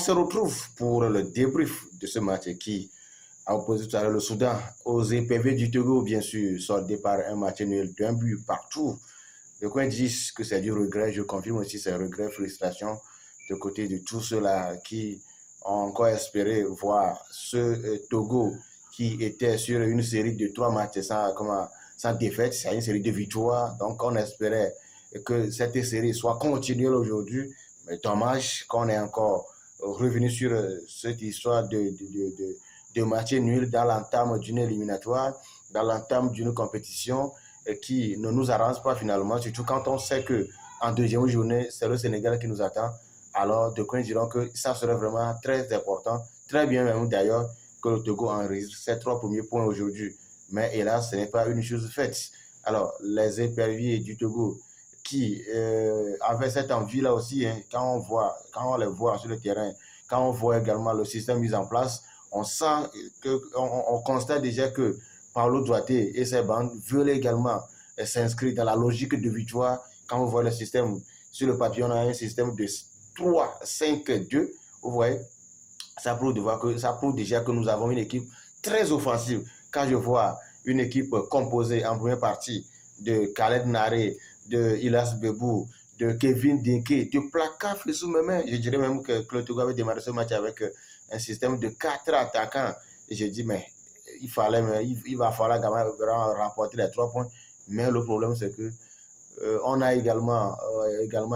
se retrouve pour le débrief de ce match qui a opposé tout à l'heure le Soudan aux EPV du Togo, bien sûr, soldé par un match nul d'un but partout. Le coin disent que c'est du regret, je confirme aussi ces regrets, frustrations de côté de tous ceux-là qui ont encore espéré voir ce Togo qui était sur une série de 3 matchs sans défaite, c'est une série de victoires. Donc on espérait que cette série soit continuelle aujourd'hui, mais dommage qu'on est encore revenu sur cette histoire de match nul dans l'entame d'une éliminatoire, dans l'entame d'une compétition qui ne nous arrange pas finalement, surtout quand on sait qu'en deuxième journée, c'est le Sénégal qui nous attend. Alors, de quoi ils diront que ça serait vraiment très important, très bien même d'ailleurs, que le Togo enregistre ses 3 premiers points aujourd'hui. Mais hélas, ce n'est pas une chose faite. Alors, les éperviers du Togo qui avaient cette envie-là aussi, hein, quand on les voit sur le terrain, quand on voit également le système mis en place, on sent on constate déjà que Paulo Duarte et ses bandes veulent également s'inscrire dans la logique de victoire. Quand on voit le système, sur le papier, on a un système de 3-5-2. Vous voyez, ça prouve déjà que nous avons une équipe très offensive. Quand je vois une équipe composée en première partie de Khaled Naré, de Ilas Bebou, de Kevin Dinké, de Plaka Fessou-Memé, je dirais même que le Togo avait démarré ce match avec un système de 4 attaquants. Et je dis, mais il va falloir rapporter les 3 points. Mais le problème, c'est que on a également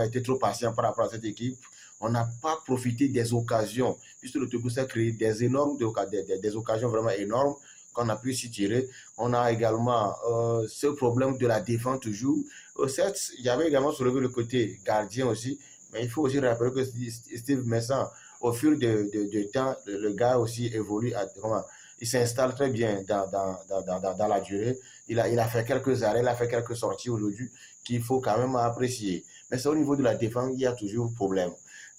été trop patient par rapport à cette équipe. On n'a pas profité des occasions, puisque le Togo s'est créé des occasions vraiment énormes qu'on a pu s'y tirer. On a également ce problème de la défense toujours. Certes, j'avais également soulevé le côté gardien aussi, mais il faut aussi rappeler que Steve Messan, au fur du temps, le gars aussi évolue, il s'installe très bien dans la durée. Il a fait quelques arrêts, il a fait quelques sorties aujourd'hui qu'il faut quand même apprécier. Mais c'est au niveau de la défense, il y a toujours problème.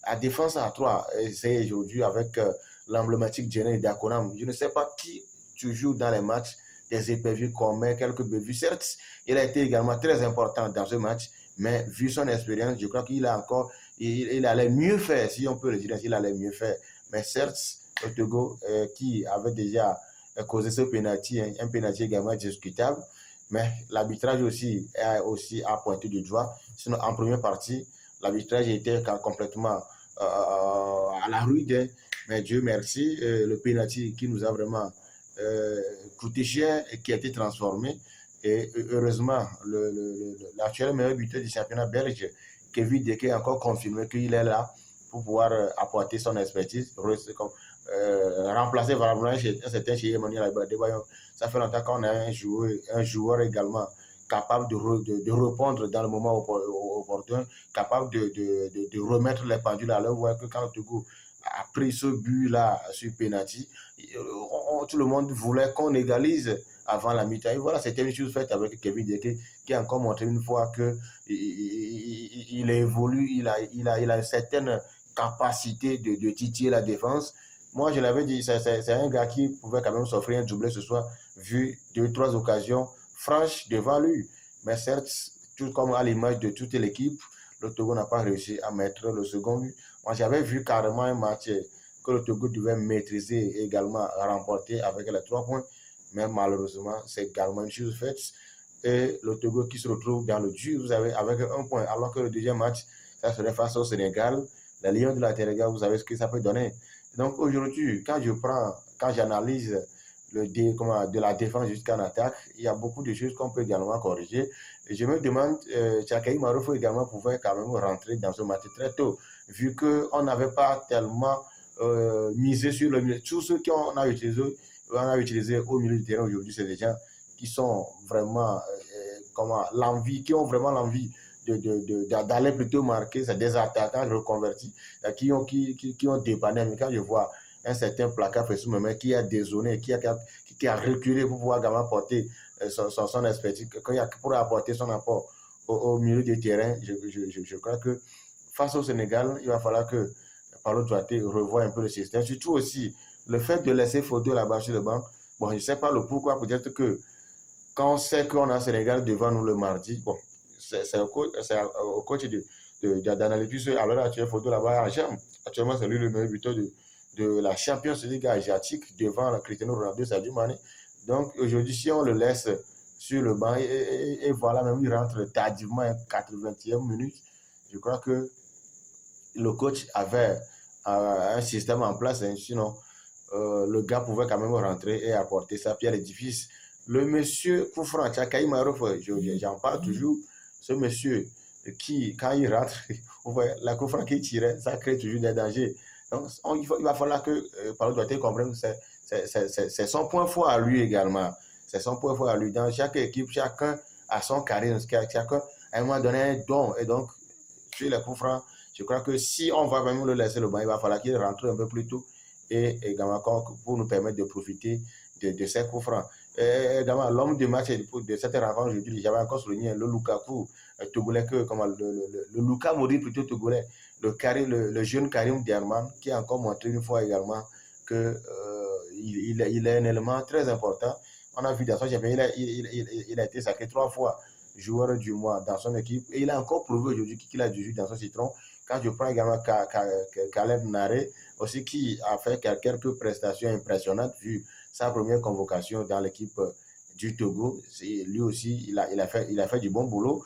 La défense à 3, c'est aujourd'hui avec l'emblématique Jenny Dakonam. Je ne sais pas qui toujours dans les matchs des éperviers commet quelques bévues. Certes, il a été également très important dans ce match, mais vu son expérience, je crois qu'il il allait mieux faire, si on peut le dire ainsi, il allait mieux faire. Mais certes, le Togo qui avait déjà causé ce pénalty, un pénalty également discutable, mais l'arbitrage aussi a pointé du doigt. Sinon, en première partie, l'arbitrage était complètement à la rude, mais Dieu merci, le pénalty qui nous a vraiment coûté cher et qui a été transformé. Et heureusement, l'actuel meilleur buteur du championnat belge, Kevin Deke, a encore confirmé qu'il est là pour pouvoir apporter son expertise, remplacer vraiment un certain chez Emmanuel Adebayor. Ça fait longtemps qu'on a un joueur également capable de répondre dans le moment opportun, capable de remettre les pendules à l'heure. Vous voyez que quand le Togo a pris ce but-là sur penalty, tout le monde voulait qu'on égalise avant la mi-temps. Et voilà, c'était une chose faite avec Kevin Deke, qui a encore montré une fois qu'il évolue, il a une certaine capacité de titiller la défense. Moi, je l'avais dit, c'est un gars qui pouvait quand même s'offrir un doublé ce soir, vu 2-3 occasions franches devant lui. Mais certes, tout comme à l'image de toute l'équipe, le Togo n'a pas réussi à mettre le second but. Moi, j'avais vu carrément un match que le Togo devait maîtriser et également remporter avec les 3 points. Mais malheureusement, c'est également une chose faite. Et le Togo qui se retrouve dans le dur, vous avez avec 1 point, alors que le deuxième match, ça serait face au Sénégal. Les Lions de la Teranga, vous savez ce que ça peut donner. Donc aujourd'hui, quand j'analyse de la défense jusqu'en attaque, il y a beaucoup de choses qu'on peut également corriger. Et je me demande, Tchakaï Maroufou également pouvait quand même rentrer dans ce match très tôt, vu qu'on n'avait pas tellement misé sur le milieu. Tous ceux qu'on a utilisé au milieu du terrain aujourd'hui, c'est des gens qui sont vraiment qui ont vraiment l'envie d'aller plutôt marquer. C'est des attaquants reconvertis qui ont dépanné. Mais quand je vois un certain Plaka Fessou-Memé qui a dézonné, qui a reculé pour pouvoir également apporter son expertise, pour apporter son apport au milieu du terrain, je crois que face au Sénégal, il va falloir que Paulo Duarte revoie un peu le système. Surtout aussi, le fait de laisser Fodo là-bas sur le banc, bon, je ne sais pas le pourquoi, peut-être que quand on sait qu'on a Sénégal devant nous le mardi, bon, c'est au coach d'analyse, puisque à l'heure actuelle, Foto là-bas en germe. Actuellement, c'est lui le meilleur buteur de la Champions League asiatique devant Cristiano Ronaldo, Sadio Mané. Donc aujourd'hui, si on le laisse sur le banc et voilà, même il rentre tardivement à 80e minute, je crois que le coach avait un système en place, hein, sinon le gars pouvait quand même rentrer et apporter sa pierre à l'édifice. Le monsieur Koufran Tchakaï Marouf, j'en parle toujours, ce monsieur qui, quand il rentre, la Koufran qui tirait, ça crée toujours des dangers. Donc, il va falloir que Paulo Duarte comprenne que c'est son point fort à lui également. C'est son point fort à lui. Dans chaque équipe, chacun a son charisme, chacun à un moment donné un don. Et donc, sur les coups francs, je crois que si on va même le laisser le banc, il va falloir qu'il rentre un peu plus tôt et également pour nous permettre de profiter de ces coups francs. Également, l'homme de match de cette rencontre aujourd'hui, j'avais encore souligné le Lukaku togolais, le Luka Modric plutôt togolais, le jeune Karim Diarman qui a encore montré une fois également qu'il il est un élément très important. On a vu dans son championnat, il a été sacré 3 fois joueur du mois dans son équipe. Et il a encore prouvé aujourd'hui qu'il a du jus dans son citron. Quand je prends également Caleb Naré, aussi qui a fait quelques prestations impressionnantes vu sa première convocation dans l'équipe du Togo. Lui aussi, il a fait du bon boulot.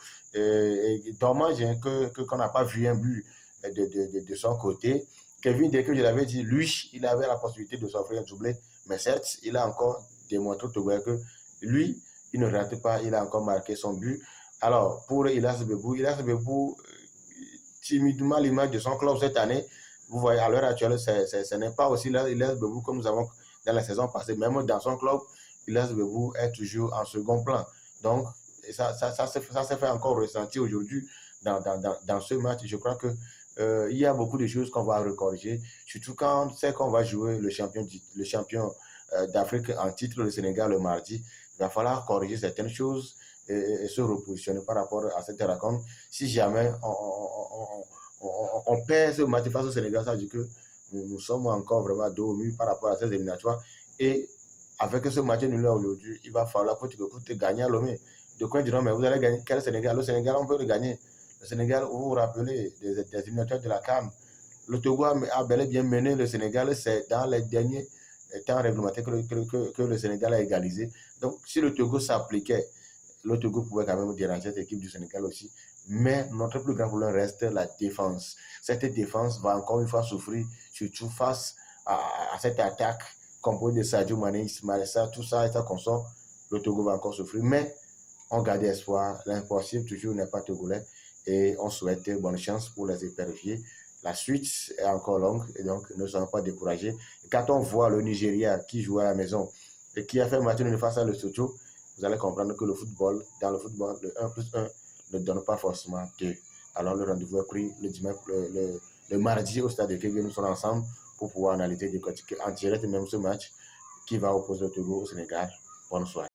Dommage qu'on n'a pas vu un but de son côté. Kevin, dès que je l'avais dit, lui, il avait la possibilité de s'offrir un doublé. Mais certes, il a encore démontré au Togo que lui, il ne rate pas, il a encore marqué son but. Alors, pour Ilas Bebou, timidement l'image de son club cette année, vous voyez, à l'heure actuelle, ce n'est pas aussi Ilas Bebou comme nous avons dans la saison passée. Même dans son club, Ilas Bebou est toujours en second plan. Donc, ça s'est fait encore ressentir aujourd'hui dans ce match. Je crois que il y a beaucoup de choses qu'on va recorriger, surtout quand c'est qu'on va jouer le champion d'Afrique en titre, le Sénégal, le mardi. Il va falloir corriger certaines choses et se repositionner par rapport à cette rencontre. Si jamais on perd ce match face au Sénégal, ça veut dire que nous sommes encore vraiment dos au mur par rapport à ces éliminatoires. Et avec ce match nul aujourd'hui, il va falloir que tu gagnes à Lomé. De quoi diront, mais vous allez gagner quel Sénégal? Le Sénégal, on peut le gagner. Le Sénégal, vous vous rappelez des éliminatoires de la CAN. Le Togo a bel et bien mené le Sénégal, c'est dans les derniers temps réglementaire que le Sénégal a égalisé. Donc, si le Togo s'appliquait, le Togo pouvait quand même déranger cette équipe du Sénégal aussi. Mais notre plus grand problème reste la défense. Cette défense va encore une fois souffrir, surtout face à cette attaque composée de Sadio Mané, Ismaïla Sarr, tout ça, et ça consort. Le Togo va encore souffrir. Mais on garde espoir. L'impossible toujours n'est pas togolais. Et on souhaite bonne chance pour les éperviers. La suite est encore longue et donc ne soyons pas découragés. Et quand on voit le Nigeria qui joue à la maison et qui a fait match nul face à Lesotho, vous allez comprendre que dans le football, le 1+1 ne donne pas forcément 2. Alors le rendez-vous est pris le mardi au stade de Kébé. Nous sommes ensemble pour pouvoir analyser en direct même ce match qui va opposer le Togo au Sénégal. Bonne soirée.